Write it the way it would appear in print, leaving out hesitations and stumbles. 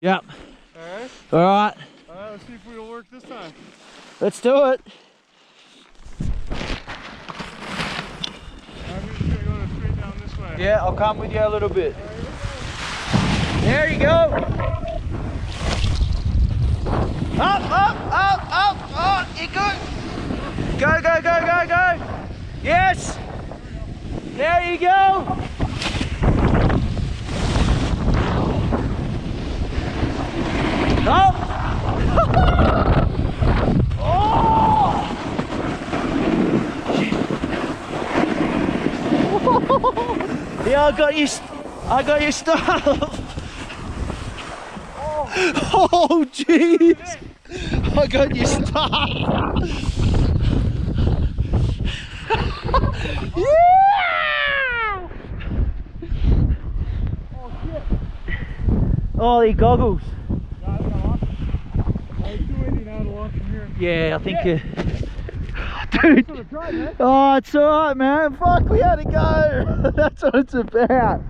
Yep. Alright? Alright. Alright, let's see if it'll work this time. Let's do it. I'm just gonna go straight down this way. Yeah, I'll come with you a little bit. There you go. Up, up, up, up. Oh, you good. Go, go, go, go, go. Yes. There you go. Up. Oh. Yeah, I got your stuff. Oh jeez, I got your stuff. Yeah! Oh shit. Oh, the goggles. Yeah, I think I lost it. I was too windy now to walk from here. Yeah, I think Dude. Oh, it's alright, man. Fuck, we had to go. That's what it's about.